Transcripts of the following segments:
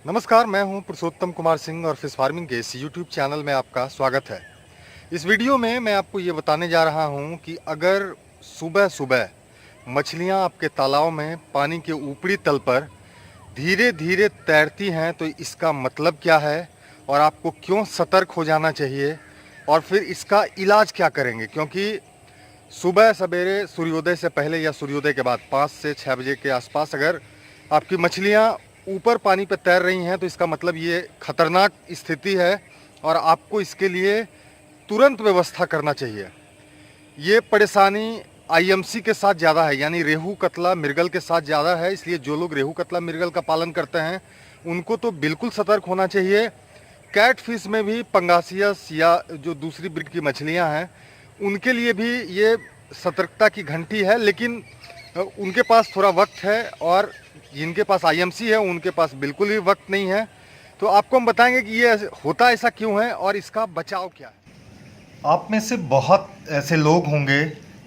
नमस्कार, मैं हूं पुरुषोत्तम कुमार सिंह और फिश फार्मिंग के इस यूट्यूब चैनल में आपका स्वागत है। इस वीडियो में मैं आपको ये बताने जा रहा हूं कि अगर सुबह-सुबह मछलियां आपके तालाब में पानी के ऊपरी तल पर धीरे-धीरे तैरती हैं तो इसका मतलब क्या है और आपको क्यों सतर्क हो जाना चाहिए और फिर इसका इलाज क्या करेंगे। क्योंकि सुबह सवेरे सूर्योदय से पहले या सूर्योदय के बाद 5 से 6 बजे के आसपास अगर आपकी मछलियां ऊपर पानी पे तैर रही हैं तो इसका मतलब ये खतरनाक स्थिति है और आपको इसके लिए तुरंत व्यवस्था करना चाहिए। ये परेशानी आईएमसी के साथ ज़्यादा है, यानी रेहू कतला मृगल के साथ ज़्यादा है। इसलिए जो लोग रेहू कतला मृगल का पालन करते हैं उनको तो बिल्कुल सतर्क होना चाहिए। कैट फिश में भी पंगासियस या जो दूसरी ब्रीड की मछलियां हैं उनके लिए भी ये सतर्कता की घंटी है, लेकिन उनके पास थोड़ा वक्त है और जिनके पास आईएमसी है उनके पास बिल्कुल भी वक्त नहीं है। तो आपको हम बताएंगे कि ये होता ऐसा क्यों है और इसका बचाव क्या है। आप में से बहुत ऐसे लोग होंगे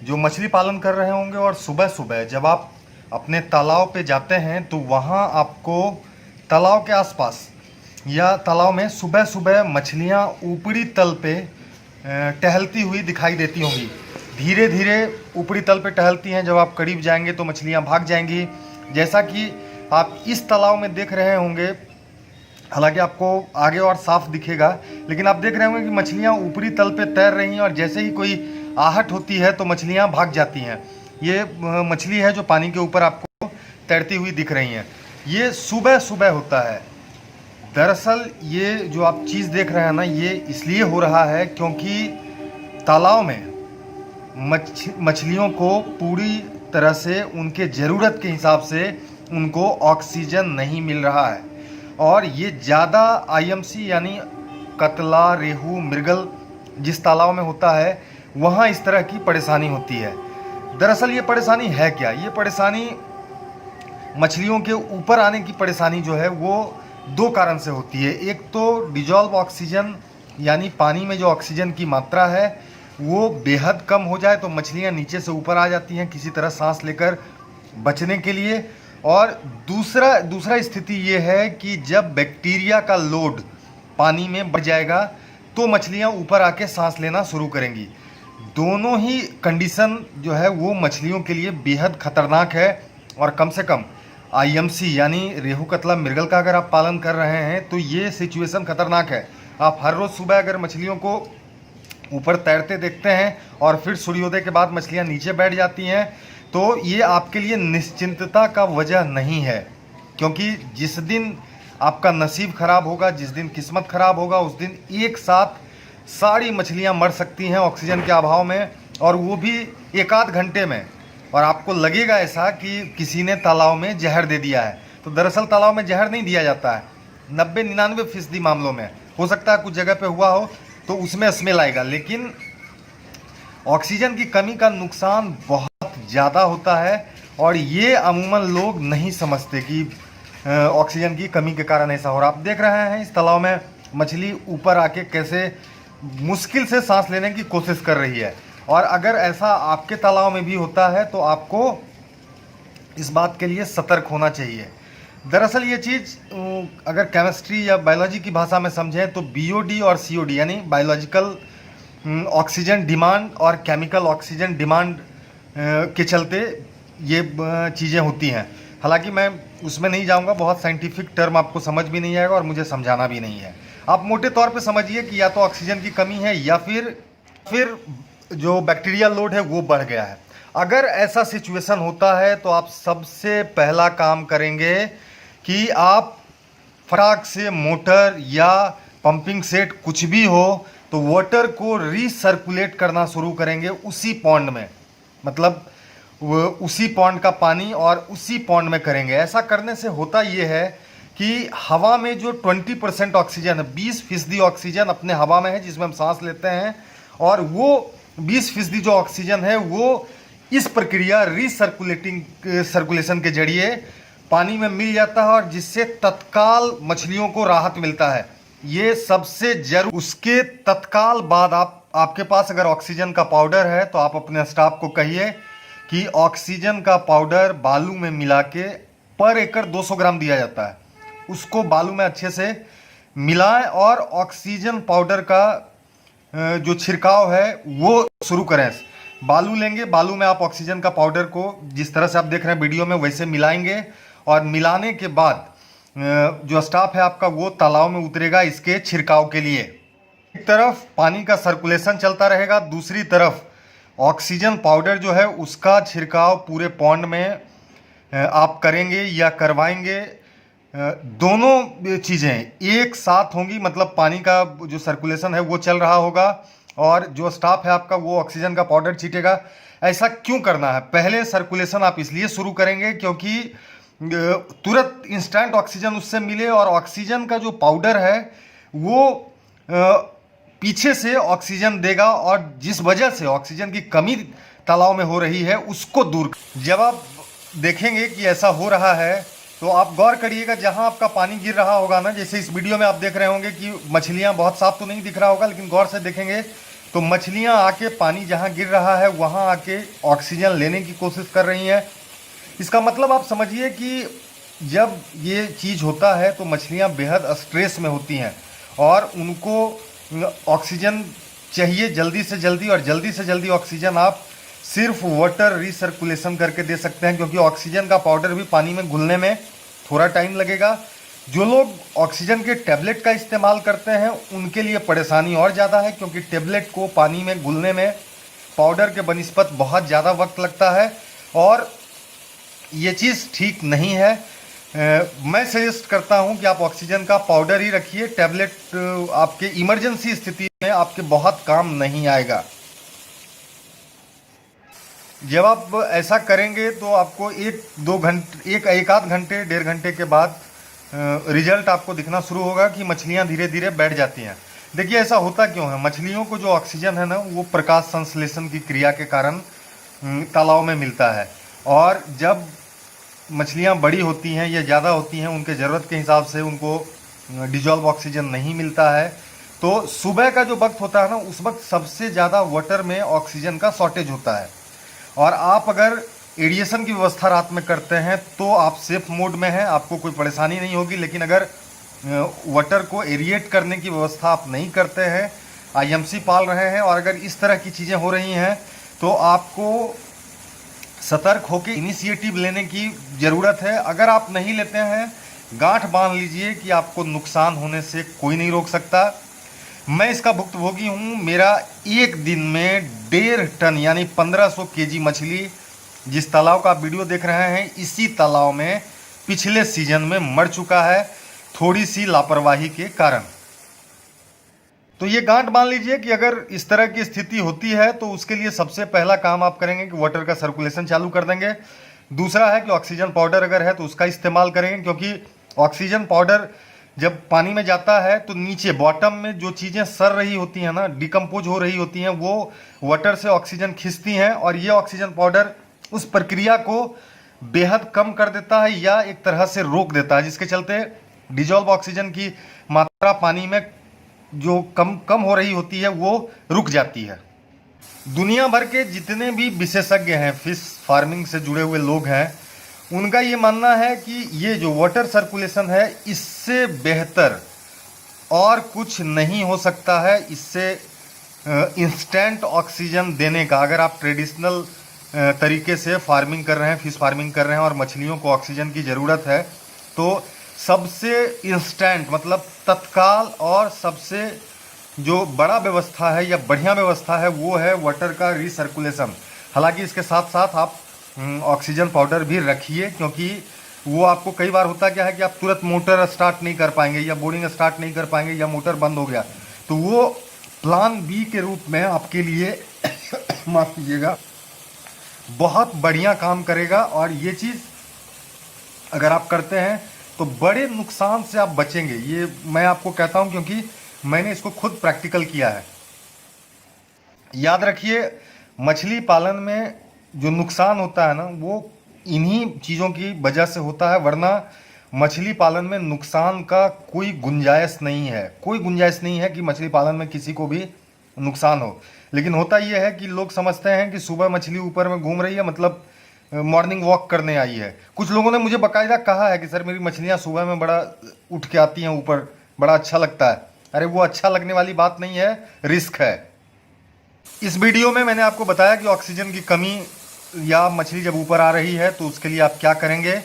जो मछली पालन कर रहे होंगे और सुबह सुबह जब आप अपने तालाब पे जाते हैं तो वहाँ आपको तालाब के आसपास या तालाब में सुबह सुबह मछलियाँ ऊपरी तल पे टहलती हुई दिखाई देती होंगी। धीरे धीरे ऊपरी तल पे टहलती हैं। जब आप करीब जाएंगे तो मछलियाँ भाग जाएंगी, जैसा कि आप इस तालाब में देख रहे होंगे। हालांकि आपको आगे और साफ दिखेगा, लेकिन आप देख रहे होंगे कि मछलियाँ ऊपरी तल पे तैर रही हैं और जैसे ही कोई आहट होती है तो मछलियाँ भाग जाती हैं। ये मछली है जो पानी के ऊपर आपको तैरती हुई दिख रही हैं। ये सुबह सुबह होता है। दरअसल ये जो आप चीज़ देख रहे हैं ना, ये इसलिए हो रहा है क्योंकि तालाब में मछलियों को पूरी तरह से उनके ज़रूरत के हिसाब से उनको ऑक्सीजन नहीं मिल रहा है और ये ज़्यादा आईएमसी यानी कतला रेहू मृगल जिस तालाब में होता है वहाँ इस तरह की परेशानी होती है। दरअसल ये परेशानी है क्या? ये परेशानी मछलियों के ऊपर आने की परेशानी जो है वो दो कारण से होती है। एक तो डिजॉल्व ऑक्सीजन यानी पानी में जो ऑक्सीजन की मात्रा है वो बेहद कम हो जाए तो मछलियाँ नीचे से ऊपर आ जाती हैं किसी तरह सांस लेकर बचने के लिए। और दूसरा स्थिति ये है कि जब बैक्टीरिया का लोड पानी में बढ़ जाएगा तो मछलियाँ ऊपर आके सांस लेना शुरू करेंगी। दोनों ही कंडीशन जो है वो मछलियों के लिए बेहद खतरनाक है और कम से कम आईएमसी यानी रेहू कतला मृगल का अगर आप पालन कर रहे हैं तो ये सिचुएशन खतरनाक है। आप हर रोज़ सुबह अगर मछलियों को ऊपर तैरते देखते हैं और फिर सूर्योदय के बाद मछलियां नीचे बैठ जाती हैं तो ये आपके लिए निश्चिंतता का वजह नहीं है। क्योंकि जिस दिन आपका नसीब खराब होगा, जिस दिन किस्मत खराब होगा, उस दिन एक साथ सारी मछलियां मर सकती हैं ऑक्सीजन के अभाव में, और वो भी एक आध घंटे में। और आपको लगेगा ऐसा कि किसी ने तालाब में जहर दे दिया है, तो दरअसल तालाब में जहर नहीं दिया जाता है। 90-99% मामलों में हो सकता है कुछ जगह पे हुआ हो तो उसमें स्मेल आएगा, लेकिन ऑक्सीजन की कमी का नुकसान बहुत ज़्यादा होता है और ये अमूमन लोग नहीं समझते कि ऑक्सीजन की कमी के कारण ऐसा हो रहा। आप देख रहे हैं इस तालाब में मछली ऊपर आके कैसे मुश्किल से सांस लेने की कोशिश कर रही है। और अगर ऐसा आपके तालाब में भी होता है तो आपको इस बात के लिए सतर्क होना चाहिए। दरअसल ये चीज़ अगर केमिस्ट्री या बायोलॉजी की भाषा में समझें तो बीओडी और सीओडी यानी बायोलॉजिकल ऑक्सीजन डिमांड और केमिकल ऑक्सीजन डिमांड के चलते ये चीज़ें होती हैं। हालांकि मैं उसमें नहीं जाऊंगा, बहुत साइंटिफिक टर्म आपको समझ भी नहीं आएगा और मुझे समझाना भी नहीं है। आप मोटे तौर पे समझिए कि या तो ऑक्सीजन की कमी है या फिर जो बैक्टीरिया लोड है वो बढ़ गया है। अगर ऐसा सिचुएशन होता है तो आप सबसे पहला काम करेंगे कि आप फटाक से मोटर या पंपिंग सेट कुछ भी हो तो वाटर को रीसर्कुलेट करना शुरू करेंगे उसी पॉन्ड में, मतलब उसी पॉन्ड का पानी और उसी पॉन्ड में करेंगे। ऐसा करने से होता ये है कि हवा में जो 20% ऑक्सीजन है, 20% ऑक्सीजन अपने हवा में है जिसमें हम सांस लेते हैं, और वो 20% जो ऑक्सीजन है वो इस प्रक्रिया सर्कुलेशन के जरिए पानी में मिल जाता है और जिससे तत्काल मछलियों को राहत मिलता है। ये सबसे जरूर। उसके तत्काल बाद आपके पास अगर ऑक्सीजन का पाउडर है तो आप अपने स्टाफ को कहिए कि ऑक्सीजन का पाउडर बालू में मिला के पर एकड़ 200 ग्राम दिया जाता है। उसको बालू में अच्छे से मिलाएं और ऑक्सीजन पाउडर का जो छिड़काव है वो शुरू करें। बालू लेंगे, बालू में आप ऑक्सीजन का पाउडर को जिस तरह से आप देख रहे हैं वीडियो में वैसे मिलाएंगे और मिलाने के बाद जो स्टाफ है आपका वो तालाब में उतरेगा इसके छिड़काव के लिए। एक तरफ पानी का सर्कुलेशन चलता रहेगा, दूसरी तरफ ऑक्सीजन पाउडर जो है उसका छिड़काव पूरे पॉन्ड में आप करेंगे या करवाएंगे। दोनों चीज़ें एक साथ होंगी, मतलब पानी का जो सर्कुलेशन है वो चल रहा होगा और जो स्टाफ है आपका वो ऑक्सीजन का पाउडर छीटेगा। ऐसा क्यों करना है? पहले सर्कुलेशन आप इसलिए शुरू करेंगे क्योंकि तुरंत इंस्टेंट ऑक्सीजन उससे मिले और ऑक्सीजन का जो पाउडर है वो पीछे से ऑक्सीजन देगा और जिस वजह से ऑक्सीजन की कमी तालाब में हो रही है उसको दूर। जब आप देखेंगे कि ऐसा हो रहा है तो आप गौर करिएगा, जहां आपका पानी गिर रहा होगा ना, जैसे इस वीडियो में आप देख रहे होंगे कि मछलियां, बहुत साफ तो नहीं दिख रहा होगा लेकिन गौर से देखेंगे तो मछलियां आके पानी जहां गिर रहा है वहां आके ऑक्सीजन लेने की कोशिश कर रही हैं। इसका मतलब आप समझिए कि जब ये चीज़ होता है तो मछलियां बेहद स्ट्रेस में होती हैं और उनको ऑक्सीजन चाहिए जल्दी से जल्दी, और जल्दी से जल्दी ऑक्सीजन आप सिर्फ वाटर रिसर्कुलेशन करके दे सकते हैं क्योंकि ऑक्सीजन का पाउडर भी पानी में घुलने में थोड़ा टाइम लगेगा। जो लोग ऑक्सीजन के टैबलेट का इस्तेमाल करते हैं उनके लिए परेशानी और ज़्यादा है क्योंकि टैबलेट को पानी में घुलने में पाउडर के बनिस्पत बहुत ज़्यादा वक्त लगता है और ये चीज़ ठीक नहीं है। मैं सजेस्ट करता हूं कि आप ऑक्सीजन का पाउडर ही रखिए, टैबलेट आपके इमरजेंसी स्थिति में आपके बहुत काम नहीं आएगा। जब आप ऐसा करेंगे तो आपको एक आध घंटे 1.5 घंटे के बाद रिजल्ट आपको दिखना शुरू होगा कि मछलियां धीरे धीरे बैठ जाती हैं। देखिए ऐसा होता क्यों है, मछलियों को जो ऑक्सीजन है ना वो प्रकाश संश्लेषण की क्रिया के कारण तालाब में मिलता है और जब मछलियां बड़ी होती हैं या ज़्यादा होती हैं उनके ज़रूरत के हिसाब से उनको डिजॉल्व ऑक्सीजन नहीं मिलता है। तो सुबह का जो वक्त होता है ना उस वक्त सबसे ज़्यादा वाटर में ऑक्सीजन का शॉर्टेज होता है और आप अगर एडिएशन की व्यवस्था रात में करते हैं तो आप सेफ मोड में हैं, आपको कोई परेशानी नहीं होगी। लेकिन अगर वाटर को एरिएट करने की व्यवस्था आप नहीं करते हैं, आईएमसी पाल रहे हैं और अगर इस तरह की चीज़ें हो रही हैं तो आपको सतर्क होकर इनिशिएटिव लेने की ज़रूरत है। अगर आप नहीं लेते हैं गांठ बांध लीजिए कि आपको नुकसान होने से कोई नहीं रोक सकता। मैं इसका भुक्तभोगी हूँ। मेरा एक दिन में 1.5 टन यानी 1500 केजी मछली, जिस तालाब का आप वीडियो देख रहे हैं इसी तालाब में पिछले सीजन में मर चुका है थोड़ी सी लापरवाही के कारण। तो ये गांठ बांध लीजिए कि अगर इस तरह की स्थिति होती है तो उसके लिए सबसे पहला काम आप करेंगे कि वाटर का सर्कुलेशन चालू कर देंगे। दूसरा है कि ऑक्सीजन पाउडर अगर है तो उसका इस्तेमाल करेंगे क्योंकि ऑक्सीजन पाउडर जब पानी में जाता है तो नीचे बॉटम में जो चीज़ें सड़ रही होती हैं ना, डिकम्पोज हो रही होती हैं, वो वाटर से ऑक्सीजन खींचती हैं और ये ऑक्सीजन पाउडर उस प्रक्रिया को बेहद कम कर देता है या एक तरह से रोक देता है, जिसके चलते डिजॉल्व ऑक्सीजन की मात्रा पानी में जो कम हो रही होती है वो रुक जाती है। दुनिया भर के जितने भी विशेषज्ञ हैं, फिश फार्मिंग से जुड़े हुए लोग हैं, उनका ये मानना है कि ये जो वाटर सर्कुलेशन है इससे बेहतर और कुछ नहीं हो सकता है। इससे इंस्टेंट ऑक्सीजन देने का, अगर आप ट्रेडिशनल तरीके से फार्मिंग कर रहे हैं, फिश फार्मिंग कर रहे हैं और मछलियों को ऑक्सीजन की ज़रूरत है तो सबसे इंस्टेंट मतलब तत्काल और सबसे जो बड़ा व्यवस्था है या बढ़िया व्यवस्था है वो है वाटर का रिसर्कुलेशन। हालांकि इसके साथ साथ आप ऑक्सीजन पाउडर भी रखिए क्योंकि वो आपको कई बार होता क्या है कि आप तुरंत मोटर स्टार्ट नहीं कर पाएंगे या बोरिंग स्टार्ट नहीं कर पाएंगे या मोटर बंद हो गया तो वो प्लान बी के रूप में आपके लिए माफ कीजिएगा बहुत बढ़िया काम करेगा। और ये चीज़ अगर आप करते हैं तो बड़े नुकसान से आप बचेंगे। ये मैं आपको कहता हूं क्योंकि मैंने इसको खुद प्रैक्टिकल किया है। याद रखिए मछली पालन में जो नुकसान होता है ना वो इन्हीं चीज़ों की वजह से होता है, वरना मछली पालन में नुकसान का कोई गुंजाइश नहीं है। कोई गुंजाइश नहीं है कि मछली पालन में किसी को भी नुकसान हो। लेकिन होता यह है कि लोग समझते हैं कि सुबह मछली ऊपर में घूम रही है मतलब मॉर्निंग वॉक करने आई है। कुछ लोगों ने मुझे बाकायदा कहा है कि सर मेरी मछलियाँ सुबह में बड़ा उठ के आती हैं ऊपर, बड़ा अच्छा लगता है। अरे वो अच्छा लगने वाली बात नहीं है, रिस्क है। इस वीडियो में मैंने आपको बताया कि ऑक्सीजन की कमी या मछली जब ऊपर आ रही है तो उसके लिए आप क्या करेंगे।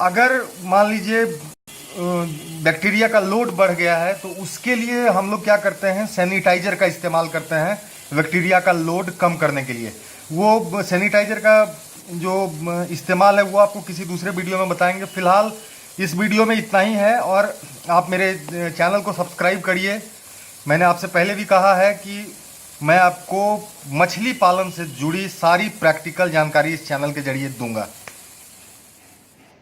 अगर मान लीजिए बैक्टीरिया का लोड बढ़ गया है तो उसके लिए हम लोग क्या करते हैं, सैनिटाइज़र का इस्तेमाल करते हैं बैक्टीरिया का लोड कम करने के लिए। वो सैनिटाइज़र का जो इस्तेमाल है वो आपको किसी दूसरे वीडियो में बताएंगे। फ़िलहाल इस वीडियो में इतना ही है, और आप मेरे चैनल को सब्सक्राइब करिए। मैंने आपसे पहले भी कहा है कि मैं आपको मछली पालन से जुड़ी सारी प्रैक्टिकल जानकारी इस चैनल के जरिए दूंगा।